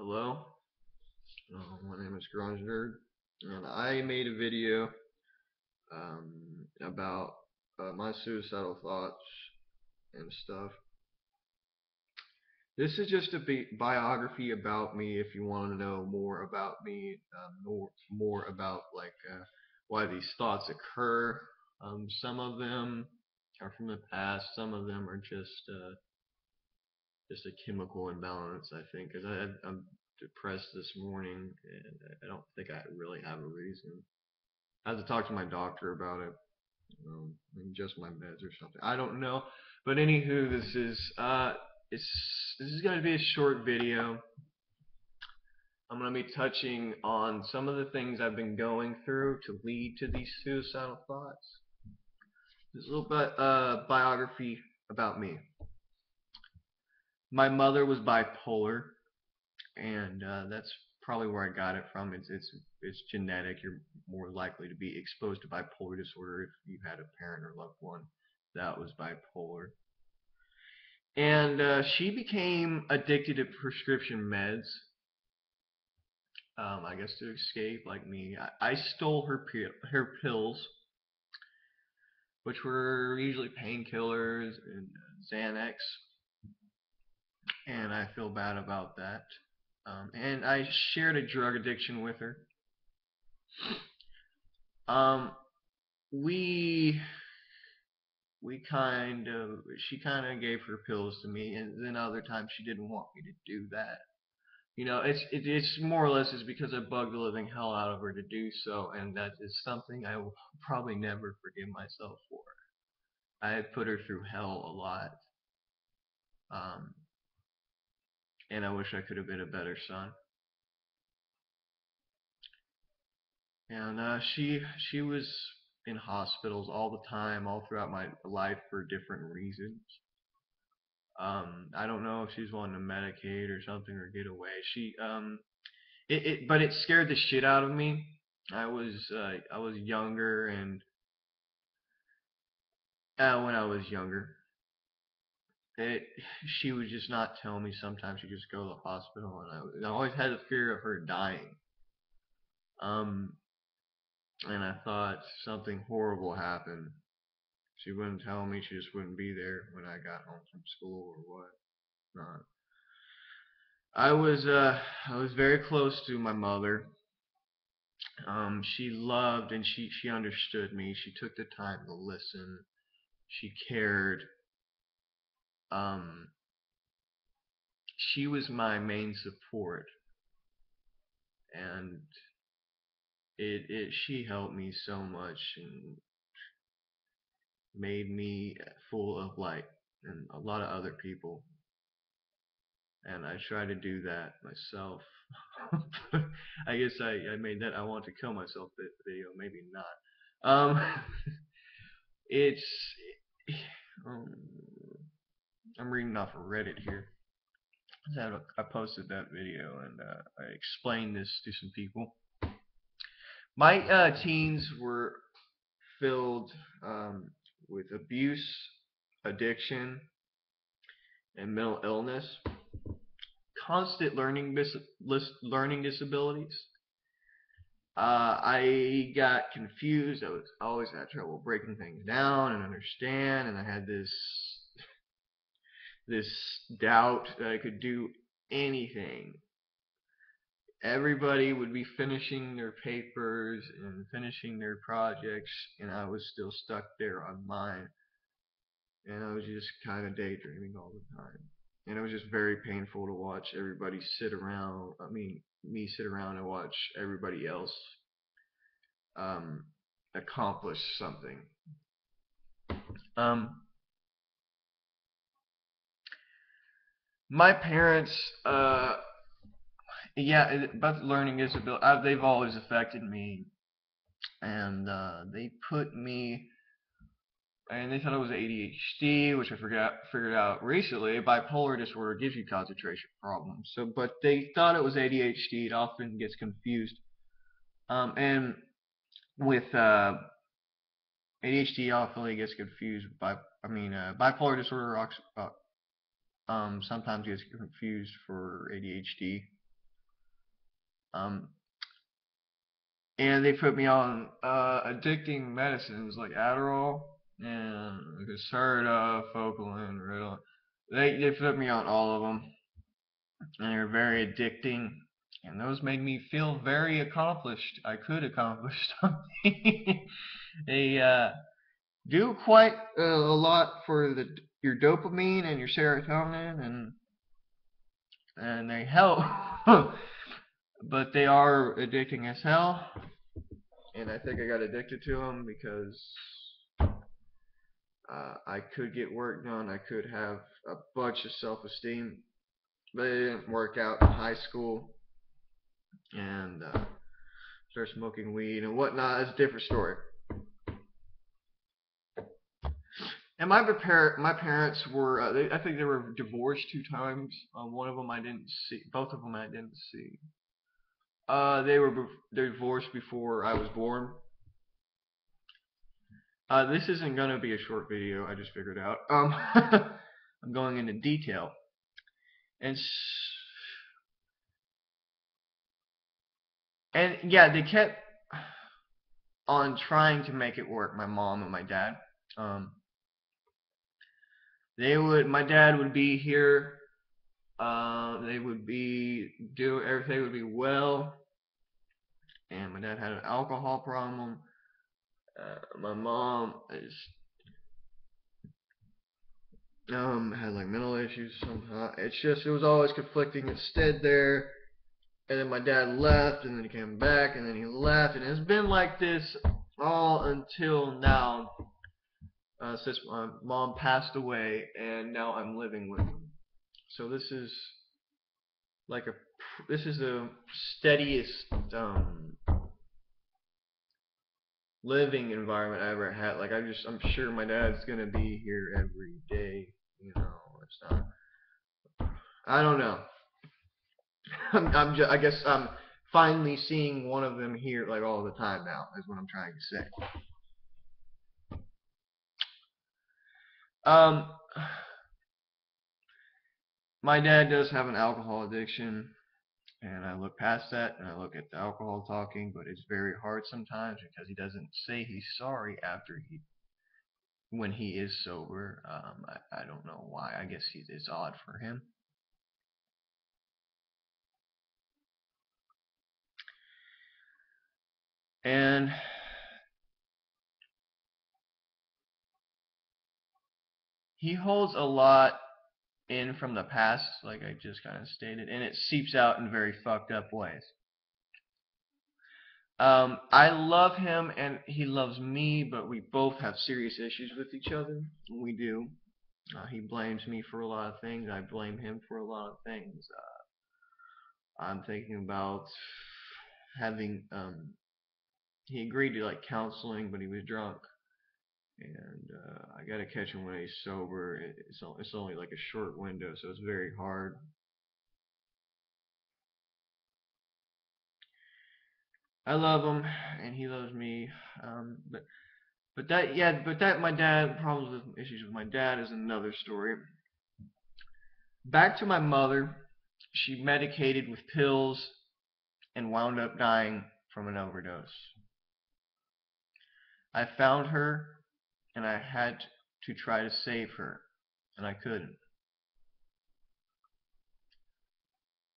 Hello, my name is Grunge Nerd, and I made a video about my suicidal thoughts and stuff. This is just a biography about me. If you want to know more about me, more about why these thoughts occur. Some of them are from the past. Some of them are just a chemical imbalance, I think, because I'm depressed this morning, and I don't think I really have a reason. I have to talk to my doctor about it, just my meds or something. I don't know, but anywho, this is going to be a short video. I'm going to be touching on some of the things I've been going through to lead to these suicidal thoughts. This little bit biography about me. My mother was bipolar, and that's probably where I got it from. It's genetic. You're more likely to be exposed to bipolar disorder if you had a parent or loved one that was bipolar. And she became addicted to prescription meds. I guess to escape, like me, I stole her pills, which were usually painkillers and Xanax, and I feel bad about that. And I shared a drug addiction with her. Um, we she kind of gave her pills to me, and then other times she didn't want me to do that. It's more or less is because I bugged the living hell out of her to do so, and that is something I will probably never forgive myself for. I put her through hell a lot, um, and I wish I could have been a better son. And she was in hospitals all the time, all throughout my life for different reasons. I don't know if she's wanting to medicate or something or get away. But it scared the shit out of me. I was younger, and when I was younger, it she would just not tell me. Sometimes she'd just go to the hospital, and I always had the fear of her dying. Um, and I thought something horrible happened. She wouldn't tell me. She just wouldn't be there when I got home from school or what not. I was very close to my mother. She loved and she understood me. She took the time to listen. She cared. Um, she was my main support, and it she helped me so much and made me full of light and a lot of other people. And I try to do that myself. I guess I made that I want to kill myself video, maybe not. It's um, I'm reading off of Reddit here. I posted that video, and I explained this to some people. My teens were filled with abuse, addiction, and mental illness, constant learning disabilities. I got confused. I always had trouble breaking things down and understand, and I had this doubt that I could do anything. Everybody would be finishing their papers and finishing their projects, and I was still stuck there on mine. And I was just kind of daydreaming all the time. And it was just very painful to watch everybody sit around. I mean, me sit around and watch everybody else um, accomplish something. Um, my parents, yeah, about learning disability, they've always affected me, and they put me, and they thought it was ADHD, which I figured out recently. Bipolar disorder gives you concentration problems. So, but they thought it was ADHD. It often gets confused. And with ADHD, often gets confused by, bipolar disorder sometimes gets confused for ADHD. Um, and they put me on addicting medicines like Adderall and Concerta, Focalin, Ritalin. They put me on all of them, and they're very addicting. And those made me feel very accomplished. I could accomplish something. They do quite a lot for your dopamine and your serotonin, and they help. But they are addicting as hell, and I think I got addicted to them because I could get work done. I could have a bunch of self-esteem, but it didn't work out in high school, and started smoking weed and whatnot. That's a different story. And my parents were I think they were divorced 2 times. One of them I didn't see. Both of them I didn't see. They were divorced before I was born. This isn't gonna be a short video. I just figured out. I'm going into detail, and yeah, they kept on trying to make it work. My mom and my dad. Um, my dad would be here. They would be do everything would be well, and my dad had an alcohol problem. My mom is had like mental issues somehow. It was always conflicting. It stayed there, and then my dad left, and then he came back, and then he left, and it's been like this all until now, since my mom passed away, and now I'm living with him. So like a this is the steadiest living environment I ever had. Like I'm sure my dad's gonna be here every day. You know, it's not. I don't know. I guess I'm finally seeing one of them here like all the time now. Is what I'm trying to say. Um, my dad does have an alcohol addiction, and I look past that and I look at the alcohol talking, but it's very hard sometimes because he doesn't say he's sorry after when he is sober. I don't know why. I guess it's odd for him. And he holds a lot in from the past, like I just kind of stated, and it seeps out in very fucked up ways. I love him and he loves me, but we both have serious issues with each other. We do. He blames me for a lot of things. I blame him for a lot of things. I'm thinking about having. He agreed to like counseling, but he was drunk, and I gotta catch him when he's sober. It's only like a short window, so it's very hard. I love him, and he loves me. But my dad problems with issues with my dad is another story. Back to my mother. She medicated with pills and wound up dying from an overdose. I found her and I had to try to save her, and I couldn't.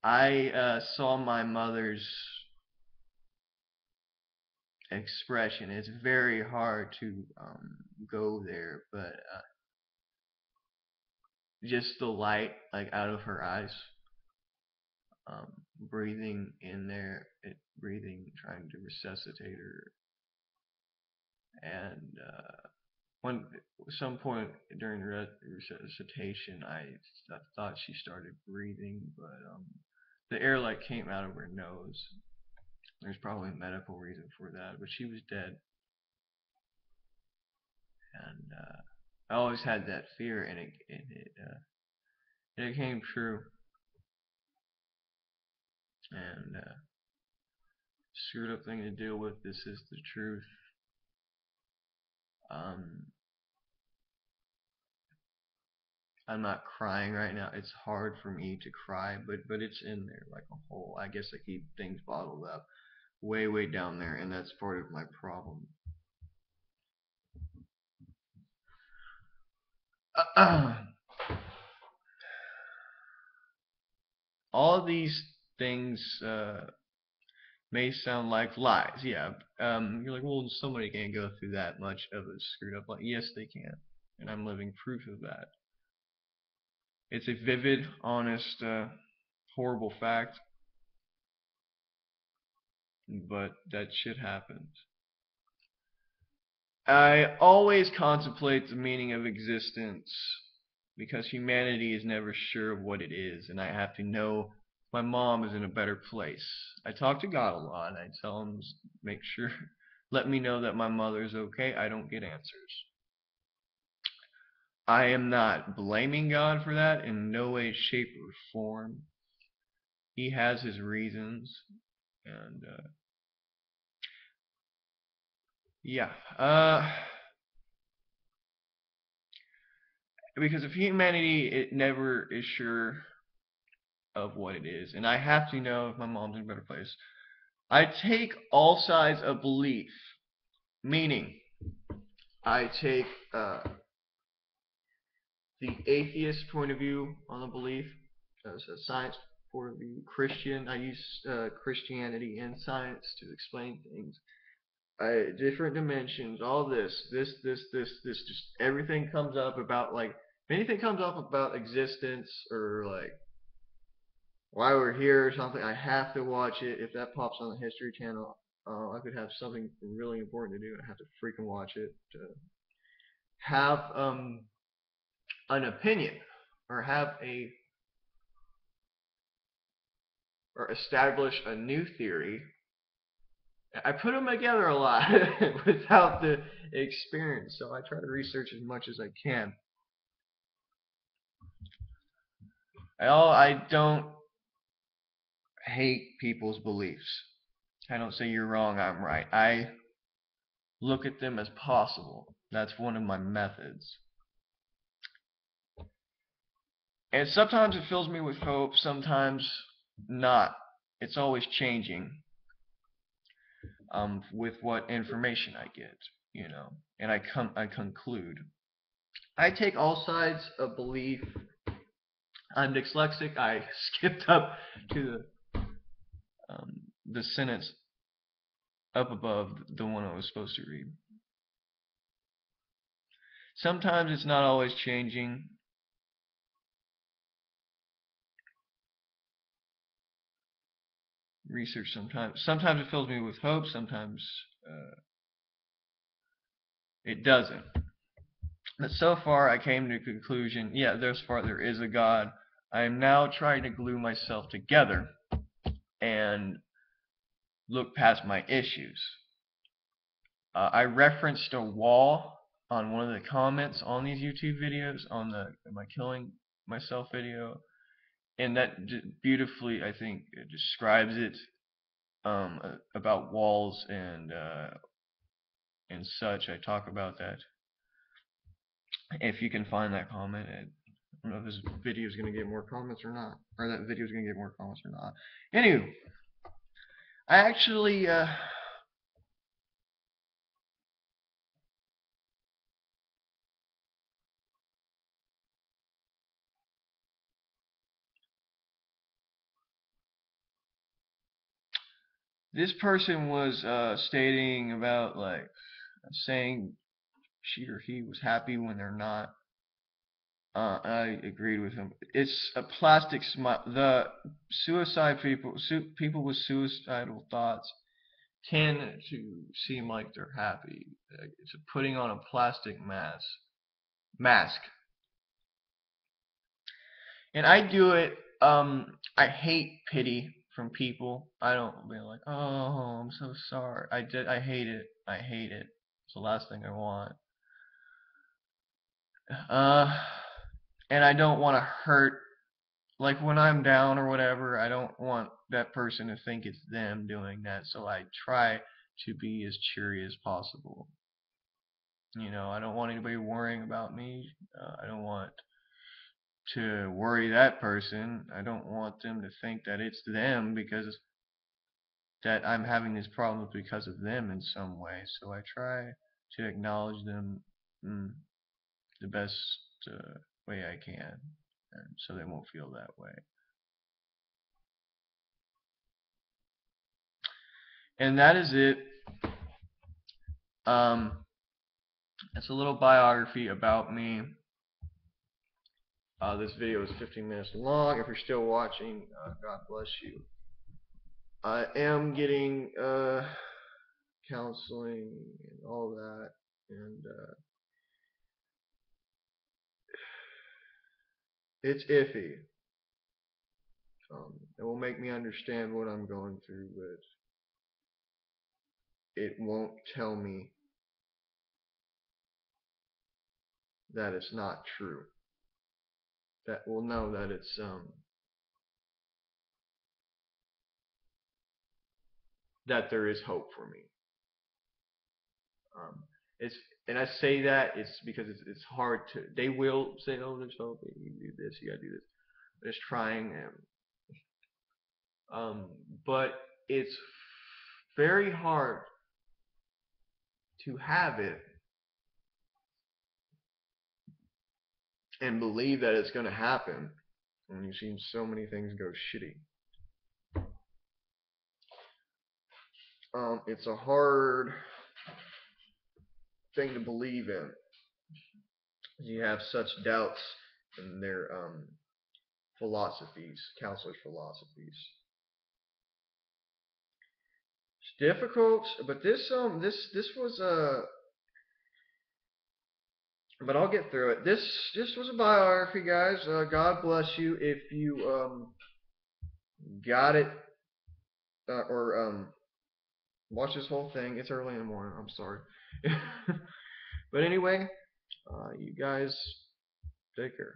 I saw my mother's expression. It's very hard to go there, but just the light like out of her eyes, breathing in there, breathing, trying to resuscitate her, and when some point during the resuscitation, I thought she started breathing, but the air like came out of her nose. There's probably a medical reason for that, but she was dead, and I always had that fear, and it came true, and screwed up thing to deal with. This is the truth. Um, I'm not crying right now. It's hard for me to cry, but it's in there like a hole. I guess I keep things bottled up way down there, and that's part of my problem. All these things may sound like lies. Yeah. You're like, well, somebody can't go through that much of a screwed up life. Yes, they can, and I'm living proof of that. It's a vivid, honest, horrible fact, but that shit happens. I always contemplate the meaning of existence because humanity is never sure of what it is, and I have to know my mom is in a better place. I talk to God a lot. I tell him, make sure, let me know that my mother is okay. I don't get answers. I am not blaming God for that in no way, shape, or form. He has his reasons, and yeah. Because if humanity it never is sure of what it is, and I have to know if my mom's in a better place. I take all sides of belief, meaning I take the atheist point of view on the belief, as a science point of view, Christian. I use Christianity and science to explain things. Different dimensions, all this, just everything comes up about like if anything comes up about existence or like why we're here or something, I have to watch it. If that pops on the History Channel, I could have something really important to do. I have to freaking watch it to have an opinion or have a or establish a new theory. I put them together a lot without the experience, so I try to research as much as I can. I don't hate people's beliefs. I don't say you're wrong, I'm right. I look at them as possible. That's one of my methods. And sometimes it fills me with hope, sometimes not. It's always changing with what information I get, you know. And I conclude. I take all sides of belief. I'm dyslexic. I skipped up to the sentence up above the one I was supposed to read. Sometimes it's not always changing. Research sometimes it fills me with hope, sometimes it doesn't. But so far I came to the conclusion, yeah, there is a God. I am now trying to glue myself together and look past my issues. I referenced a wall on one of the comments on these YouTube videos on the my killing myself video, and that beautifully I think it describes it about walls and such. I talk about that. If you can find that comment, I don't know if this video is going to get more comments or not, or that video is going to get more comments or not. Anywho, I actually this person was stating about like saying she or he was happy when they're not. I agreed with him. It's a plastic smile. The suicide people with suicidal thoughts tend to seem like they're happy. It's putting on a plastic mask. And I do it. I hate pity from people. I don't be like, oh, I'm so sorry. I hate it. I hate it. It's the last thing I want. Uh, and I don't want to hurt. Like when I'm down or whatever, I don't want that person to think it's them doing that. So I try to be as cheery as possible. You know, I don't want anybody worrying about me. I don't want to worry that person. I don't want them to think that it's them because that I'm having these problems because of them in some way. So I try to acknowledge them in the best way I can, and so they won't feel that way. And that is it. Um, it's a little biography about me. This video is 15 minutes long. If you're still watching, God bless you. I am getting counseling and all that, and it's iffy. It will make me understand what I'm going through, but it won't tell me that it's not true. That will know that it's that there is hope for me. Um, it's and I say that it's because it's hard to. They will say, "Oh, there's hope. You do this. You gotta do this." But it's trying, but it's very hard to have it and believe that it's going to happen when you've seen so many things go shitty. It's a hard thing to believe in. You have such doubts in their philosophies, counselors' philosophies. It's difficult, but this was a. But I'll get through it. This was a biography, guys. God bless you if you got it or watch this whole thing. It's early in the morning. I'm sorry. But anyway, you guys take care.